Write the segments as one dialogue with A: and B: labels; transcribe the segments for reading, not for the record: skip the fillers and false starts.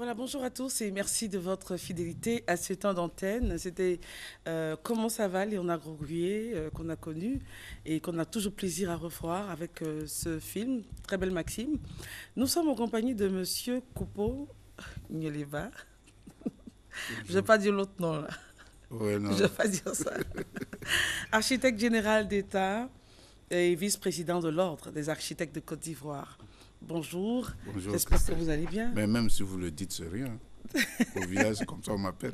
A: Voilà, bonjour à tous et merci de votre fidélité à ce temps d'antenne. C'était Comment ça va, Léonard Grouguier, qu'on a connu et qu'on a toujours plaisir à revoir avec ce film, très belle Maxime. Nous sommes en compagnie de Monsieur Coupeau Nyeleva. Je ne vais pas dire l'autre nom là.
B: Ouais,
A: Je ne
B: non.
A: vais pas dire ça. Architecte général d'État et vice-président de l'Ordre des architectes de Côte d'Ivoire. Bonjour,
B: Bonjour,
A: j'espère que
B: Christelle.
A: vous allez bien.
B: Mais même si vous le dites, c'est rien. Au village, c'est comme ça on m'appelle.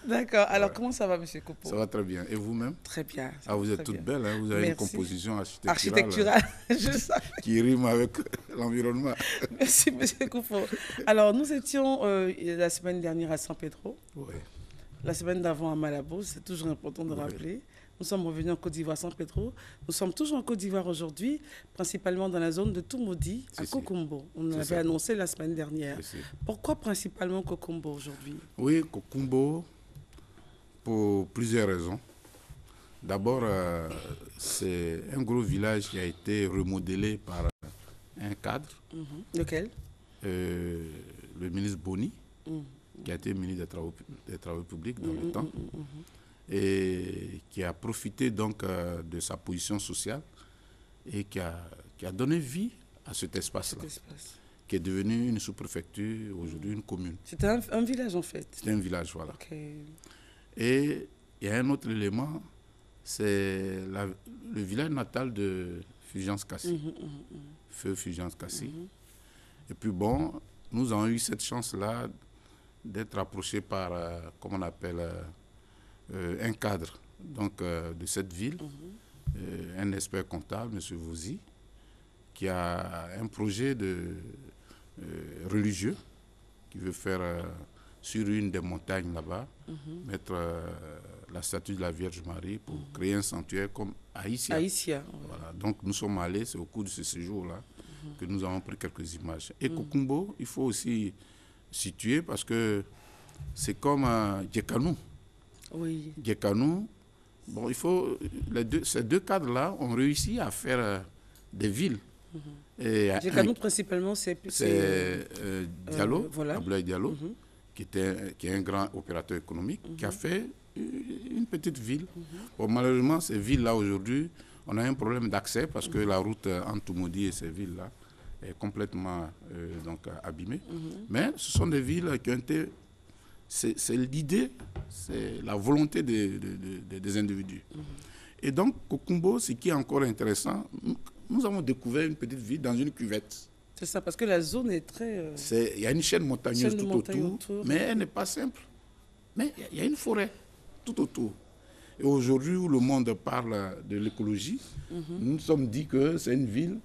A: D'accord, alors
B: Ouais.
A: comment ça va, Monsieur Coupeau?
B: Ça va très bien. Et vous-même?
A: Très bien. Ça
B: Ah,
A: va
B: vous êtes
A: très
B: toute
A: bien.
B: belle, hein? Vous avez une
A: Merci.
B: composition
A: Architecturale, je sais.
B: qui rime avec l'environnement.
A: Merci, Monsieur Coupeau. Alors, nous étions la semaine dernière à San Pedro,
B: Oui,
A: la semaine d'avant à Malabo, c'est toujours important de
B: Oui.
A: rappeler. Nous sommes revenus en Côte d'Ivoire, San Pedro. Nous sommes toujours en Côte d'Ivoire aujourd'hui, principalement dans la zone de Toumoudi, à
B: Si, si.
A: Kokumbo. On
B: C'est
A: l'avait
B: ça.
A: annoncé la semaine dernière.
B: si.
A: Pourquoi principalement Kokumbo aujourd'hui?
B: Oui, Kokumbo, pour plusieurs raisons. D'abord, c'est un gros village qui a été remodelé par un cadre,
A: Lequel?
B: le ministre Boni, qui a été ministre des Travaux publics dans le temps, et qui a profité donc de sa position sociale et qui a donné vie à cet espace-là,
A: Cet espace.
B: qui est devenu une sous-préfecture, aujourd'hui une commune.
A: C'était un village en fait.
B: C'est un village, voilà.
A: Ok.
B: Et il y a un autre élément, c'est le village natal de Fulgence Kassi, Feu Fulgence Kassi. Et puis bon, nous avons eu cette chance-là d'être approchés par, comment on appelle, un cadre donc, de cette ville, un expert comptable, M. Vouzi, qui a un projet religieux qui veut faire sur une des montagnes là-bas, mettre la statue de la Vierge Marie pour créer un sanctuaire comme Haïtia.
A: Haïtia.
B: Voilà. Donc nous sommes allés, c'est au cours de ce séjour-là que nous avons pris quelques images. Et Kokumbo, il faut aussi situer parce que c'est comme Djekanou.
A: Oui.
B: Djekanou, bon, il faut, ces deux cadres-là ont réussi à faire des villes.
A: Djekanou principalement, c'est
B: Diallo,
A: voilà.
B: Abdoulaye Diallo, qui est un grand opérateur économique, qui a fait une petite ville. Bon, malheureusement, ces villes-là, aujourd'hui, on a un problème d'accès parce que la route entre Toumoudi et ces villes-là est complètement donc, abîmée. Mais ce sont des villes qui ont été... C'est l'idée, c'est la volonté des individus. Et donc, Kokumbo, ce qui est encore intéressant, nous avons découvert une petite ville dans une cuvette.
A: C'est ça, parce que la zone est très...
B: Il y a une chaîne montagneuse tout autour, mais elle n'est pas simple. Mais il y a une forêt tout autour. Et aujourd'hui, où le monde parle de l'écologie, nous nous sommes dit que c'est une ville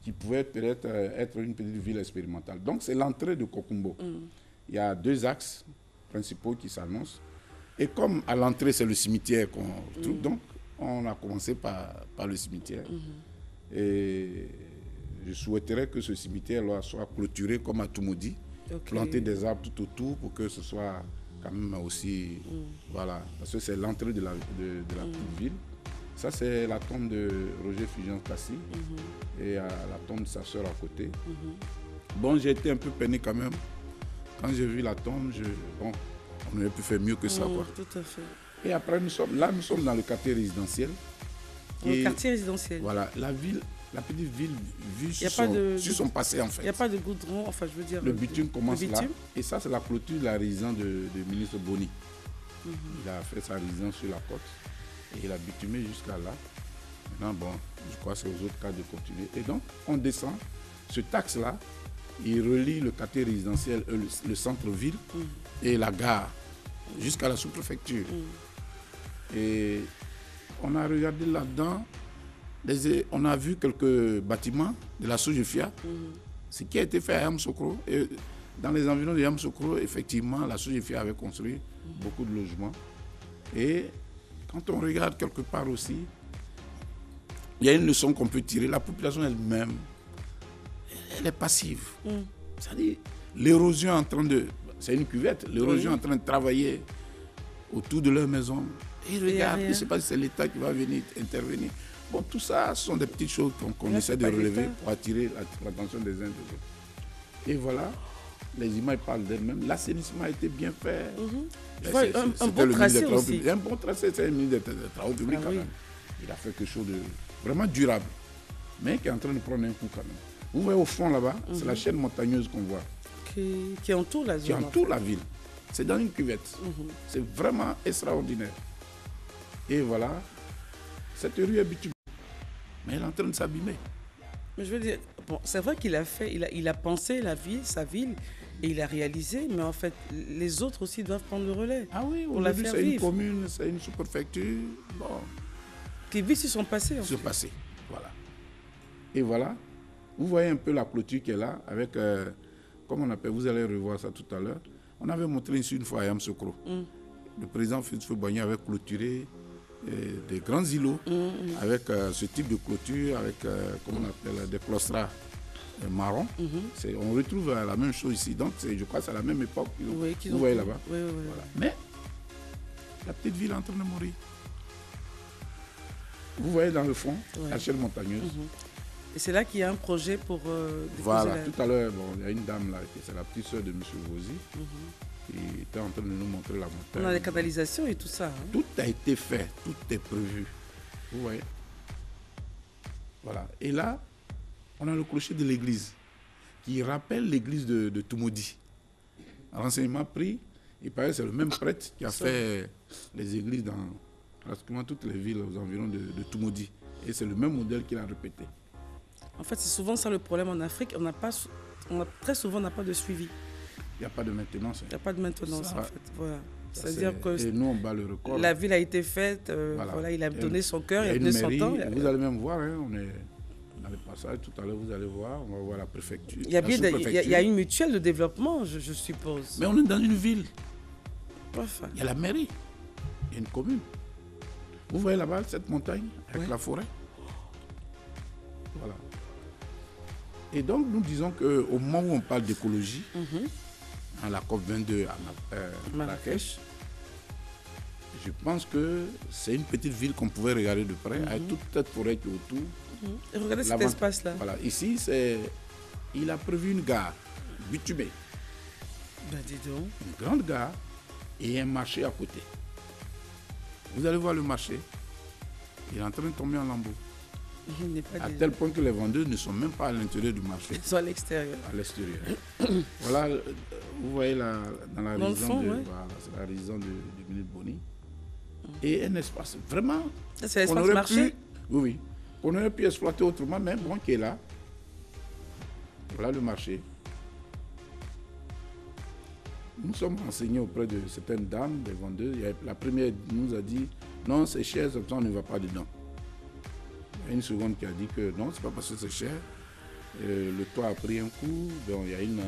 B: qui pouvait peut-être être une petite ville expérimentale. Donc, c'est l'entrée de Kokumbo. Il y a deux axes principaux qui s'annoncent. Et comme à l'entrée, c'est le cimetière qu'on trouve, donc on a commencé par le cimetière. Et je souhaiterais que ce cimetière-là soit clôturé comme à Toumoudi, planter des arbres tout autour pour que ce soit quand même aussi... Voilà, parce que c'est l'entrée de la petite ville. Ça, c'est la tombe de Roger Fulgence Kassi et la tombe de sa sœur à côté. Bon, j'ai été un peu peiné quand même. Quand j'ai vu la tombe, bon, on aurait pu faire mieux que ça. Quoi.
A: Tout à fait.
B: Et après, nous sommes dans le quartier résidentiel.
A: Le quartier résidentiel.
B: Voilà, la petite ville vue sur son passé en fait.
A: Il n'y a pas de goudron, enfin je veux dire...
B: Le bitume commence là. Et ça, c'est la clôture de la résidence du ministre Boni. Il a fait sa résidence sur la côte. Et il a bitumé jusqu'à là. Maintenant, bon, je crois que c'est aux autres cas de continuer. Et donc, on descend. Ce axe-là, il relie le quartier résidentiel, le centre-ville et la gare, jusqu'à la sous-préfecture. Et on a regardé là-dedans, on a vu quelques bâtiments de la Sojefia, ce qui a été fait à Yamoussoukro. Et dans les environs de Yamoussoukro, effectivement, la Sojefia avait construit beaucoup de logements. Et quand on regarde quelque part aussi, il y a une leçon qu'on peut tirer. La population elle-même, elle est passive. C'est-à-dire, l'érosion en train de... C'est une cuvette, l'érosion en train de travailler autour de leur maison. Et regarde, je ne sais pas si c'est l'État qui va venir intervenir. Bon, tout ça, ce sont des petites choses qu'on essaie de relever pour attirer l'attention des uns des autres. Et voilà, les images parlent d'elles-mêmes. L'assainissement a été bien fait.
A: Un bon tracé aussi.
B: Un bon tracé, c'est un ministre des Travaux publics quand même. Il a fait quelque chose de vraiment durable, mais qui est en train de prendre un coup quand même. Vous voyez au fond là-bas, c'est la chaîne montagneuse qu'on voit.
A: Qui entoure la zone.
B: Qui entoure la ville. C'est dans une cuvette. C'est vraiment extraordinaire. Et voilà, cette rue est bitumée. Mais elle est en train de s'abîmer.
A: Mais je veux dire, bon, c'est vrai qu'il a fait, il a pensé la ville, sa ville, et il a réalisé, mais en fait, les autres aussi doivent prendre le relais.
B: Ah oui,
A: pour la faire
B: c'est
A: vivre.
B: Une commune, c'est une sous-préfecture. Bon.
A: Qui vit sur son passé.
B: Sur son passé, voilà. Et voilà, vous voyez un peu la clôture qui est là, avec, comme on appelle, vous allez revoir ça tout à l'heure. On avait montré ici une fois à Yamoussoukro. Le président Félix-Faure-Boigny avait clôturé des grands îlots avec ce type de clôture, avec, comment on appelle, des claustras marrons. On retrouve la même chose ici. Donc, je crois que c'est à la même époque. Vous voyez là-bas.
A: Voilà.
B: Mais la petite ville est en train de mourir. Vous voyez dans le fond, la chaîne montagneuse.
A: Et c'est là qu'il y a un projet pour...
B: voilà, tout à l'heure, bon, il y a une dame là, c'est la petite soeur de M. Vozy, qui était en train de nous montrer la montagne.
A: On a des canalisations et tout ça.
B: Tout a été fait, tout est prévu. Vous voyez. Voilà. Et là, on a le clocher de l'église, qui rappelle l'église de Toumoudi. Renseignement pris, il paraît que c'est le même prêtre qui a fait les églises dans pratiquement toutes les villes aux environs de Toumoudi. Et c'est le même modèle qu'il a répété.
A: En fait, c'est souvent ça le problème en Afrique. Très souvent, on n'a pas de suivi.
B: Il n'y a pas de maintenance.
A: Il n'y a pas de maintenance, en fait. Voilà.
B: C'est-à-dire que et nous, on bat le record.
A: La ville a été faite, voilà, il a donné son cœur, il a donné son temps.
B: Vous allez même voir, hein, on est dans le passage, tout à l'heure, vous allez voir, on va voir la préfecture.
A: Il y a une mutuelle de développement, je suppose.
B: Mais on est dans une ville.
A: Enfin.
B: Il y a la mairie, il y a une commune. Vous voyez là-bas cette montagne avec la forêt. Voilà. Et donc, nous disons qu'au moment où on parle d'écologie, à la COP22 à Marrakech, je pense que c'est une petite ville qu'on pouvait regarder de près, avec toute cette forêt qui est autour.
A: Et regardez cet espace-là.
B: Voilà, ici, il a prévu une gare bitumée.
A: Ben, dis donc.
B: Une grande gare et un marché à côté. Vous allez voir le marché, il est en train de tomber en lambeaux. À tel point que les vendeurs ne sont même pas à l'intérieur du marché.
A: Ils sont à l'extérieur.
B: À l'extérieur. Voilà, vous voyez là, dans la résidence c'est la résidence de ministre Boni. Et un espace vraiment...
A: C'est l'espace marché?
B: Oui. On aurait pu exploiter autrement, mais bon, qui est là. Voilà le marché. Nous sommes renseignés auprès de certaines dames, des vendeuses. La première nous a dit, non, c'est cher, on ne va pas dedans. Il y a une seconde qui a dit que non, c'est pas parce que c'est cher. Le toit a pris un coup. Donc, il y a une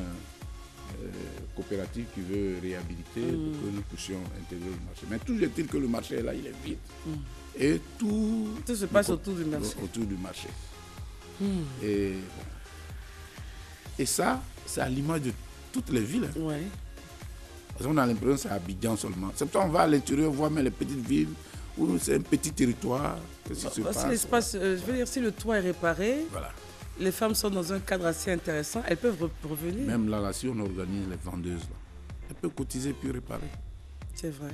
B: coopérative qui veut réhabiliter pour que nous puissions intégrer le marché. Mais toujours est-il que le marché est là, il est vide. Et tout
A: se passe autour du marché.
B: Et ça, c'est à l'image de toutes les villes.
A: Ouais.
B: Parce qu'on a l'impression que c'est Abidjan seulement. C'est pourquoi on va à l'intérieur voir même les petites villes où c'est un petit territoire.
A: L'espace, je veux dire, si le toit est réparé, les femmes sont dans un cadre assez intéressant, elles peuvent revenir.
B: Même là, si on organise les vendeuses, elles peuvent cotiser puis réparer.
A: C'est vrai.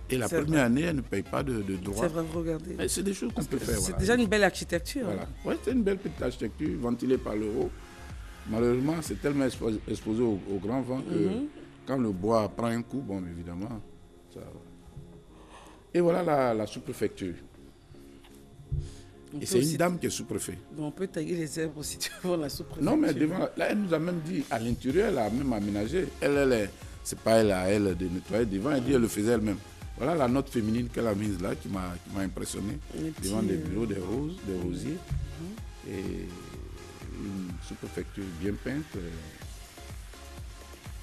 B: Et la première année, elles ne payent pas de droits.
A: C'est vrai, regardez.
B: Mais c'est des choses qu'on peut faire.
A: C'est déjà une belle architecture.
B: Voilà. Oui, c'est une belle petite architecture ventilée par le haut. Malheureusement, c'est tellement exposé au grand vent que quand le bois prend un coup, bon, évidemment, ça... Et voilà la sous-préfecture. Et c'est une dame qui est sous-préfet.
A: Bon, on peut tailler les herbes aussi devant la sous-préfecture.
B: Non, mais devant, là, elle nous a même dit, à l'intérieur, elle a même aménagé. C'est pas elle à elle de nettoyer devant, elle dit elle le faisait elle-même. Voilà la note féminine qu'elle a mise là, qui m'a impressionné. Devant des bureaux, des rosiers. Et une sous-préfecture bien peinte.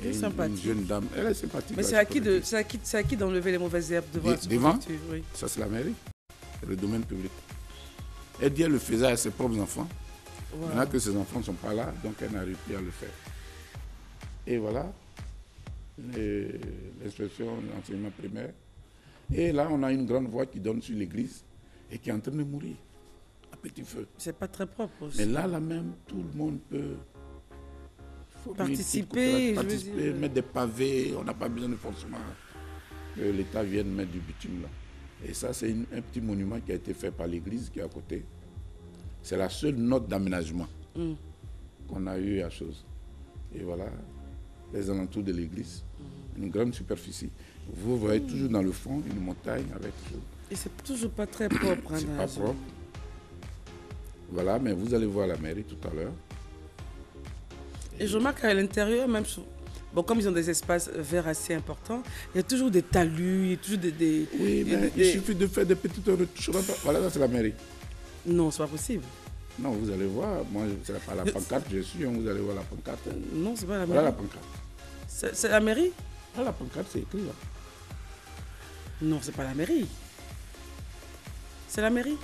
B: Et une jeune dame, elle est sympathique.
A: Mais c'est à qui d'enlever les mauvaises herbes devant la sous-préfecture? Oui.
B: Ça, c'est la mairie, c'est le domaine public. Elle dit qu'elle le faisait à ses propres enfants. Wow. Maintenant que ses enfants ne sont pas là, donc elle n'arrive plus à le faire. Et voilà, l'inspection de l'enseignement primaire. Et là, on a une grande voie qui donne sur l'église et qui est en train de mourir à petit feu.
A: C'est pas très propre aussi.
B: Mais là même, tout le monde peut
A: participer,
B: mettre des pavés. On n'a pas besoin de forcément que l'État vienne mettre du bitume là. Et ça, c'est un petit monument qui a été fait par l'église qui est à côté. C'est la seule note d'aménagement qu'on a eu à chose. Et voilà, les alentours de l'église. Une grande superficie. Vous voyez toujours dans le fond une montagne avec...
A: Et c'est toujours pas très propre.
B: C'est pas propre. Voilà, mais vous allez voir la mairie tout à l'heure.
A: Et je remarque qu'à l'intérieur, même... Bon, comme ils ont des espaces verts assez importants, il y a toujours des talus, il y a toujours
B: Oui, mais il suffit de faire des petites retouches. Voilà, ça c'est la mairie.
A: Non, c'est pas possible.
B: Non, vous allez voir. Moi, c'est pas la pancarte, je suis. Vous allez voir la pancarte.
A: Non, c'est pas la mairie.
B: Voilà la pancarte.
A: C'est la mairie?
B: Ah, la pancarte, c'est écrit là.
A: Non, c'est pas la mairie. C'est la mairie?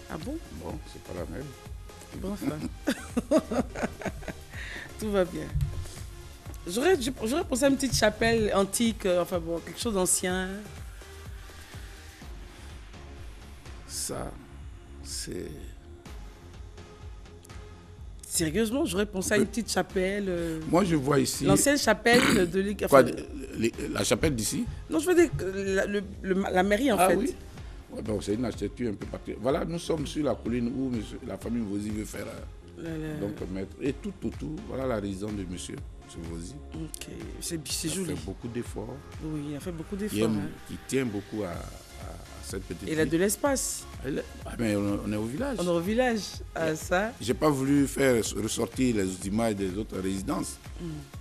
A: Ah bon?
B: Bon, c'est pas la mairie.
A: Bon, enfin. Tout va bien. J'aurais pensé à une petite chapelle antique, enfin bon, quelque chose d'ancien.
B: Ça, c'est...
A: Sérieusement, j'aurais pensé à une petite chapelle.
B: Moi, je vois ici...
A: L'ancienne chapelle de l'église.
B: Quoi, la chapelle d'ici?
A: Non, je veux dire la mairie, en fait.
B: Ah oui? Ouais, ben, c'est une architecture un peu partout. Voilà, nous sommes sur la colline où la famille Vozy veut faire... Donc, mettre... Et tout autour, voilà la résidence de monsieur Vozy.
A: Ok, c'est joli.
B: Il a fait beaucoup d'efforts.
A: Oui, il a fait beaucoup d'efforts.
B: Il tient beaucoup à cette petite ville.
A: Il a de l'espace.
B: Ah, mais on est au village.
A: On est au village, à ça.
B: J'ai pas voulu faire ressortir les images des autres résidences.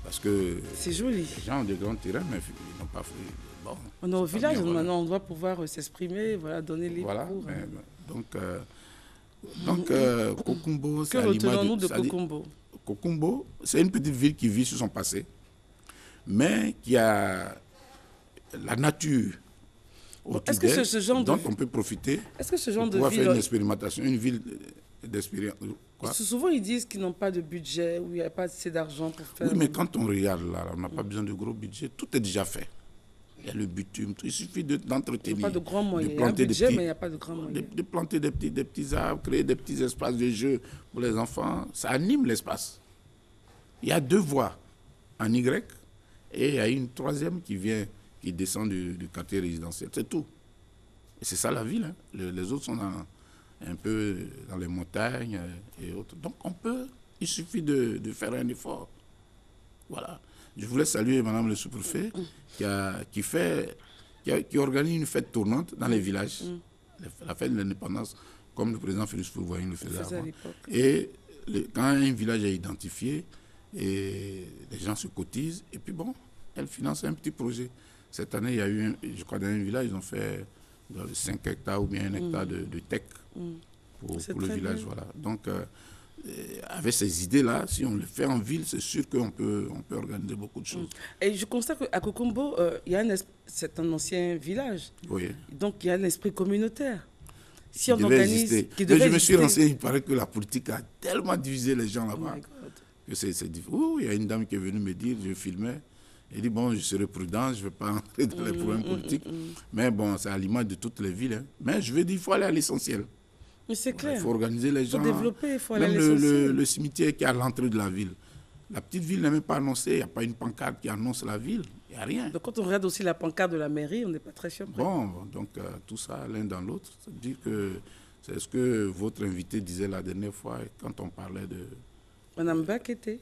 B: Parce que...
A: C'est joli.
B: Les gens ont des grands terrains, mais ils n'ont pas fait... Bon,
A: on est au village, maintenant on doit pouvoir s'exprimer, voilà, donner les cours.
B: Mais, donc, Kokumbo,
A: c'est l'image... Que retenons-nous de Kokumbo?
B: Kokumbo, c'est une petite ville qui vit sur son passé, mais qui a la nature autour d'elle, dont on peut profiter.
A: Est-ce que ce genre de
B: ville...
A: ville...
B: faire une expérimentation, une ville d'expérience.
A: Souvent, ils disent qu'ils n'ont pas de budget, ou il n'y a pas assez d'argent pour faire...
B: Oui, mais quand on regarde là, on n'a pas besoin de gros budget, tout est déjà fait. Il y a le bitume, il suffit d'entretenir.
A: Il n'y a pas de grands moyens. Il y a un budget, mais il n'y a pas de grands moyens.
B: De planter des petits arbres, créer des petits espaces de jeu pour les enfants. Ça anime l'espace. Il y a 2 voies en Y et il y a une 3e qui descend du quartier résidentiel. C'est tout. Et c'est ça la ville. Hein. Les autres sont un peu dans les montagnes et autres. Donc il suffit de faire un effort. Voilà. Je voulais saluer Madame le sous-préfet qui organise une fête tournante dans les villages. La fête de l'indépendance, comme le président Félix Houphouët-Boigny le faisait avant. Et quand un village est identifié, et les gens se cotisent, et puis bon, elle finance un petit projet. Cette année, il y a eu, je crois, dans un village, ils ont fait 5 hectares ou bien 1 hectare de tech pour le village. Voilà. Donc, avec ces idées-là, si on le fait en ville, c'est sûr qu'on peut organiser beaucoup de choses.
A: Et je constate qu'à Kokumbo, c'est un ancien village.
B: Oui.
A: Donc, il y a un esprit communautaire.
B: Si on organise... Je me suis renseigné, il paraît que la politique a tellement divisé les gens là-bas. Que c'est difficile. Il y a une dame qui est venue me dire, je filmais, elle dit, bon, je serai prudent, je ne vais pas entrer dans les problèmes politiques. Mais bon, c'est à l'image de toutes les villes. Hein. Mais je veux dire, il faut aller à l'essentiel.
A: Mais c'est clair.
B: Il faut organiser les gens.
A: Il faut développer, il faut aller à
B: l'essentiel.
A: l'essentiel.
B: Le cimetière qui est à l'entrée de la ville. La petite ville n'est même pas annoncée, il n'y a pas une pancarte qui annonce la ville, il n'y a rien.
A: Donc quand on regarde aussi la pancarte de la mairie, on n'est pas très surpris.
B: Bon, donc tout ça l'un dans l'autre, c'est-à-dire que c'est ce que votre invité disait la dernière fois quand on parlait de...
A: Madame Bakete.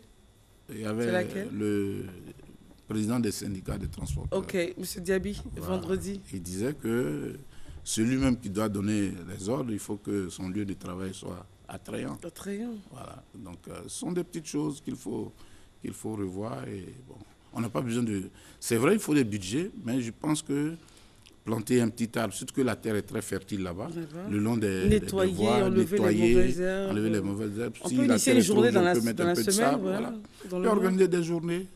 B: Il y avait le président des syndicats de transporteurs.
A: Ok, M. Diaby, vendredi.
B: Il disait que celui-même qui doit donner les ordres, il faut que son lieu de travail soit attrayant.
A: Attrayant.
B: Voilà. Donc, ce sont des petites choses qu'il faut revoir. Et bon, on n'a pas besoin de... C'est vrai, il faut des budgets, mais je pense que planter un petit arbre, surtout que la terre est très fertile là-bas, le long des voies,
A: enlever
B: les mauvaises herbes.
A: On peut initier les journées dans la semaine,
B: voilà. On peut organiser des journées.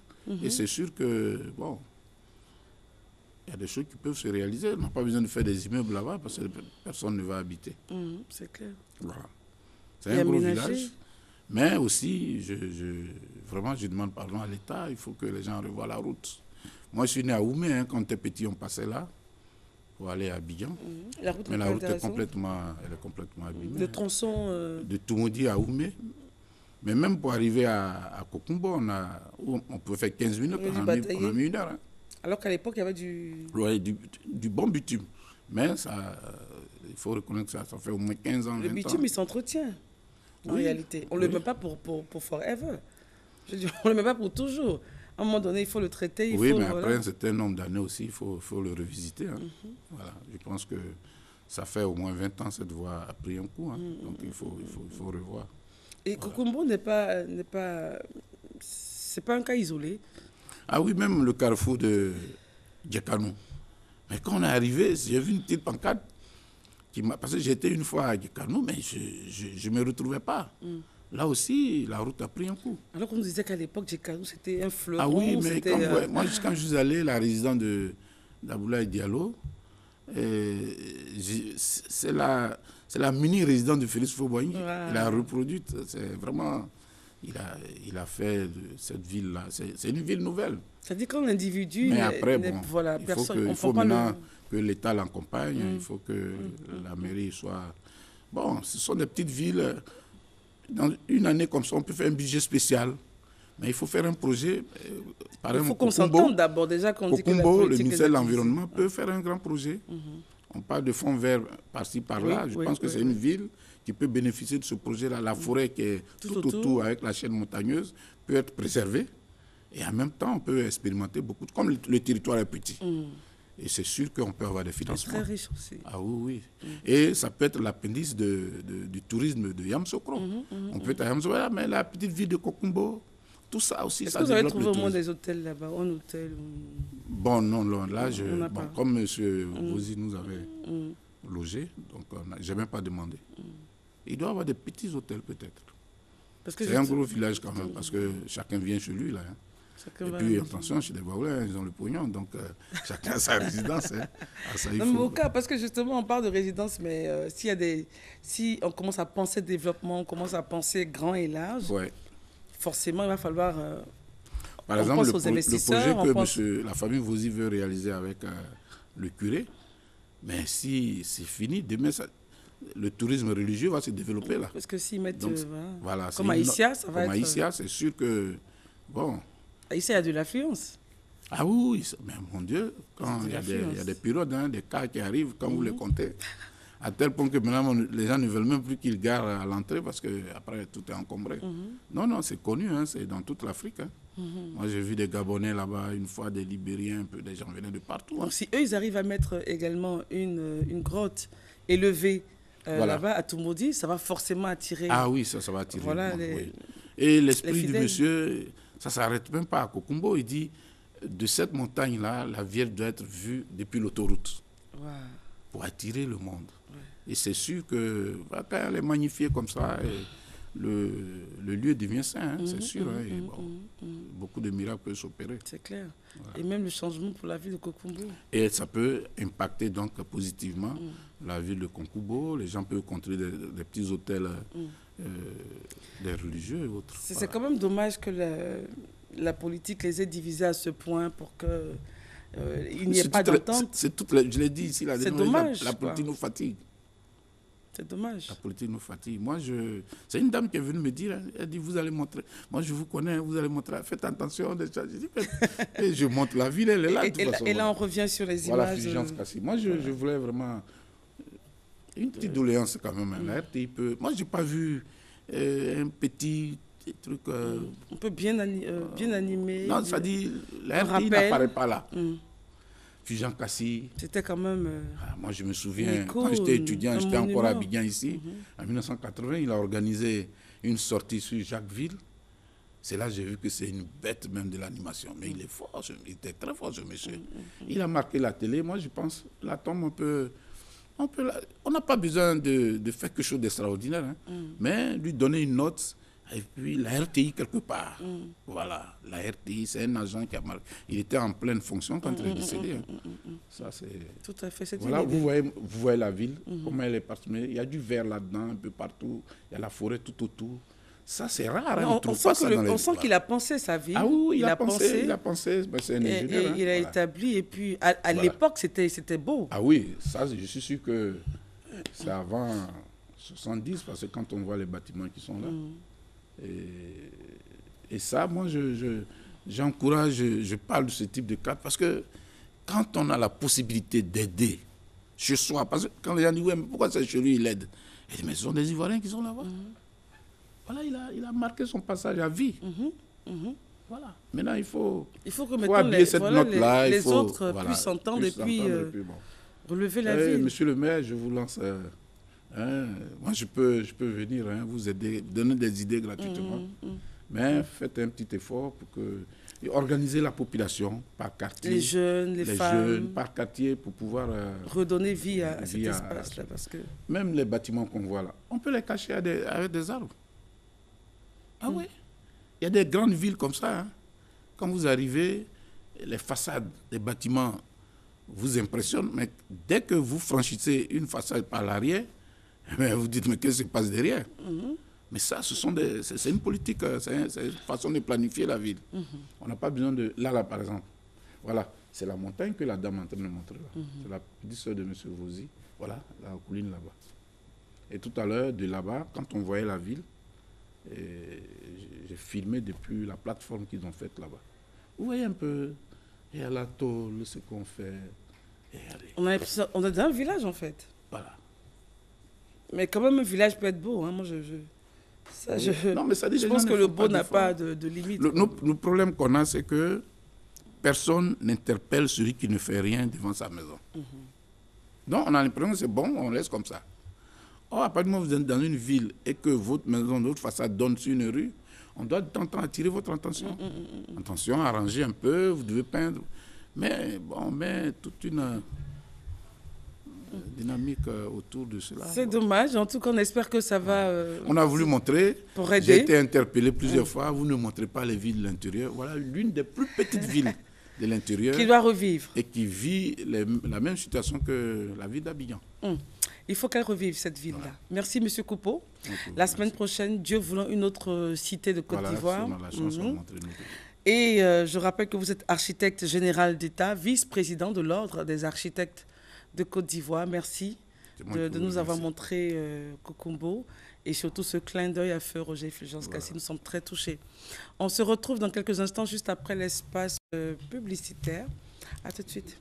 B: Et c'est sûr que, bon, il y a des choses qui peuvent se réaliser. On n'a pas besoin de faire des immeubles là-bas parce que personne ne va habiter.
A: C'est clair.
B: Voilà. C'est un gros village. Mais aussi, vraiment, je demande pardon à l'État. Il faut que les gens revoient la route. Moi, je suis né à Oumé. Quand on était petit, on passait là pour aller à Abidjan. Mais la route est complètement abîmée.
A: Le tronçon...
B: De Toumoudi à Oumé. Mais même pour arriver à Kokumbo, on peut faire 15 minutes, on a mis 1 heure. Hein.
A: Alors qu'à l'époque, il y avait du...
B: Oui, du bon bitume. Mais ça, il faut reconnaître que ça fait au moins 15 ans, 20 ans.
A: Le bitume, il s'entretient, en réalité. On ne le met pas pour forever. Je dis, on ne le met pas pour toujours. À un moment donné, il faut le traiter.
B: Mais après un certain nombre d'années aussi, il faut le revisiter. Hein. Voilà. Je pense que ça fait au moins 20 ans cette voie a pris un coup. Hein. Donc il faut revoir.
A: Et Kokumbo n'est pas... C'est pas un cas isolé.
B: Ah oui, même le carrefour de Djekanou. Mais quand on est arrivé, j'ai vu une petite pancarte parce que j'étais une fois à Djekanou, mais je ne me retrouvais pas. Là aussi, la route a pris un coup.
A: Alors qu'on nous disait qu'à l'époque, Djekanou, c'était un fleuron.
B: Ah oui, mais moi, quand je suis allé, la résidence d'Aboulaye Diallo, c'est la mini-résidence de Félix Fauboigny. Wow. Il a reproduit, c'est vraiment... Il a fait de cette ville-là. C'est une ville nouvelle.
A: Ça dit quand l'individu...
B: Mais après,
A: voilà,
B: il faut maintenant que l'État l'accompagne. Il faut que la mairie soit... Bon, ce sont des petites villes. Dans une année comme ça, on peut faire un budget spécial. Mais il faut faire un projet.
A: Il faut qu'on s'entende d'abord. Déjà qu'on dit que
B: le ministère de l'Environnement peut faire un grand projet. On parle de fonds verts par-ci, par-là. Je pense que c'est une ville qui peut bénéficier de ce projet-là. La forêt qui est tout autour avec la chaîne montagneuse peut être préservée. Et en même temps, on peut expérimenter beaucoup. Comme le territoire est petit. Et c'est sûr qu'on peut avoir des financements.
A: Très riche aussi.
B: Ah oui. Et ça peut être l'appendice du tourisme de Yamoussoukro. On peut être à Yamoussoukro, mais la petite ville de Kokumbo, tout ça aussi,
A: ça développe. Est-ce que vous avez trouvé au moins des hôtels là-bas, un hôtel
B: Bon, non, là, comme M. Vozy nous avait logé, donc je n'ai même pas demandé. Il doit y avoir des petits hôtels peut-être. C'est un gros village quand même, parce que chacun vient chez lui là. Hein. Et puis, attention, chez les Baoulés, ils ont le pognon, donc chacun a sa résidence. Hein.
A: Au cas, parce que justement, on parle de résidence, mais si on commence à penser développement, on commence à penser grand et large, forcément, il va falloir...
B: Par exemple, le projet que la famille Vozy veut réaliser avec le curé, mais si c'est fini, demain, le tourisme religieux va se développer là.
A: Parce que s'ils mettent...
B: Donc, voilà,
A: comme Aïssia, ça va être...
B: Comme Aïssia, c'est sûr que... Bon...
A: Aïssia, il y a de l'affluence.
B: Ah oui, mais mon Dieu, quand il y a des périodes, hein, des cas qui arrivent, quand vous les comptez, à tel point que maintenant, les gens ne veulent même plus qu'ils garent à l'entrée parce qu'après, tout est encombré. Non, c'est connu, hein, c'est dans toute l'Afrique. Hein. Moi, j'ai vu des Gabonais là-bas, une fois, des Libériens, un peu, des gens venaient de partout.
A: Donc, si eux, ils arrivent à mettre également une grotte élevée là-bas à Toumoudi, ça va forcément attirer...
B: Ah oui, ça va attirer.
A: Voilà,
B: oui. Et l'esprit du monsieur, ça ne s'arrête même pas à Kokumbo. Il dit, de cette montagne-là, la Vierge doit être vue depuis l'autoroute pour attirer le monde. Et c'est sûr que quand elle est magnifiée comme ça, le lieu devient saint, hein, c'est sûr. Hein, et beaucoup de miracles peuvent s'opérer.
A: C'est clair. Voilà. Et même le changement pour la ville de Kokumbo.
B: Et ça peut impacter donc positivement la ville de Kokumbo. Les gens peuvent construire des petits hôtels, des religieux et autres.
A: C'est quand même dommage que la politique les ait divisés à ce point pour que il n'y ait pas d'entente.
B: Je l'ai dit ici,
A: c'est dommage.
B: La politique nous fatigue.
A: C'est dommage.
B: La politique nous fatigue. Moi, c'est une dame qui est venue me dire, elle dit, vous allez montrer, moi je vous connais, vous allez montrer, faites attention. Je dis, et je montre la ville, elle est là.
A: Et là, on revient sur les images.
B: Moi, je voulais vraiment une petite doléance quand même. La RTI peut... Moi, je n'ai pas vu un petit truc...
A: on peut bien animer.
B: Non, ça dit, la RTI n'apparaît pas là. Jean Cassi.
A: C'était quand même...
B: moi, je me souviens, quand j'étais étudiant, j'étais encore à Abidjan ici. En 1980, il a organisé une sortie sur Jacquesville. C'est là que j'ai vu que c'est une bête même de l'animation. Mais il est fort, il était très fort, ce monsieur. Il a marqué la télé. Moi, je pense, la tombe, on n'a pas besoin de faire quelque chose d'extraordinaire. Hein. Mais lui donner une note... Et puis la RTI quelque part. Voilà, la RTI, c'est un agent qui a marqué. Il était en pleine fonction quand il est décédé. Ça, c'est...
A: Tout à fait, c'est
B: voilà, vous voyez la ville, comment elle est parsemée. Il y a du vert là-dedans, un peu partout. Il y a la forêt tout autour. Ça, c'est rare. Hein,
A: on sent qu'il a pensé sa ville.
B: Ah oui, il a pensé. C'est un ingénieur.
A: Il a établi. Et puis, à l'époque, c'était beau.
B: Ah oui, ça, je suis sûr que c'est avant 70, parce que quand on voit les bâtiments qui sont là, Et ça, moi, j'encourage, je parle de ce type de cadre parce que quand on a la possibilité d'aider chez soi, parce que quand les gens disent, ouais, mais pourquoi c'est chez lui, il aide? Il dit, mais ce sont des Ivoiriens qui sont là-bas. Voilà, il a marqué son passage à vie. Voilà. Maintenant, il faut habiller cette note-là.
A: Les autres puissent entendre et puis relever la ville.
B: Monsieur le maire, je vous lance... moi, je peux venir vous aider, donner des idées gratuitement. Mais faites un petit effort pour organiser la population par quartier.
A: Les jeunes, les femmes.
B: Jeunes, par quartier pour pouvoir...
A: redonner vie à cet espace-là.
B: Même les bâtiments qu'on voit là, on peut les cacher avec des arbres. Ah oui. Il y a des grandes villes comme ça. Hein. Quand vous arrivez, les façades des bâtiments vous impressionnent, mais dès que vous franchissez une façade par l'arrière, vous dites, mais qu'est-ce qui se passe derrière? Mais ça, c'est une politique, c'est une façon de planifier la ville. On n'a pas besoin de... Là, par exemple, voilà, c'est la montagne que la dame est en train de montrer là. C'est la petite soeur de M. Rosi. Voilà, la colline là-bas. Et tout à l'heure, de là-bas, quand on voyait la ville, j'ai filmé depuis la plateforme qu'ils ont faite là-bas. Vous voyez un peu, il y a la tôle, ce qu'on fait.
A: On a dans un village en fait.
B: Voilà.
A: Mais quand même, un village peut être beau. Hein. Moi,
B: non, mais ça dit,
A: je pense que le beau n'a pas de limite.
B: Le problème qu'on a, c'est que personne n'interpelle celui qui ne fait rien devant sa maison. Donc, on a l'impression que c'est bon, on laisse comme ça. Or, à partir du moment où vous êtes dans une ville et que votre maison, votre façade donne sur une rue, on doit de temps en temps attirer votre attention. Attention, arranger un peu, vous devez peindre. Mais bon, mais toute une dynamique autour de cela.
A: C'est dommage. En tout cas, on espère que ça va...
B: on a voulu montrer.
A: Pour aider.
B: J'ai été interpellé plusieurs fois. Vous ne montrez pas les villes de l'intérieur. Voilà l'une des plus petites villes de l'intérieur.
A: Qui doit revivre.
B: Et qui vit la même situation que la ville d'Abidjan.
A: Il faut qu'elle revive, cette ville-là. Voilà. Merci, M. Coupeau. La semaine prochaine, Dieu voulant, une autre cité de Côte d'Ivoire. Et je rappelle que vous êtes architecte général d'État, vice-président de l'Ordre des architectes de Côte d'Ivoire. Merci de nous avoir montré Kokumbo et surtout ce clin d'œil à feu Roger Fulgence Kassi. Nous sommes très touchés. On se retrouve dans quelques instants, juste après l'espace publicitaire. À tout de suite.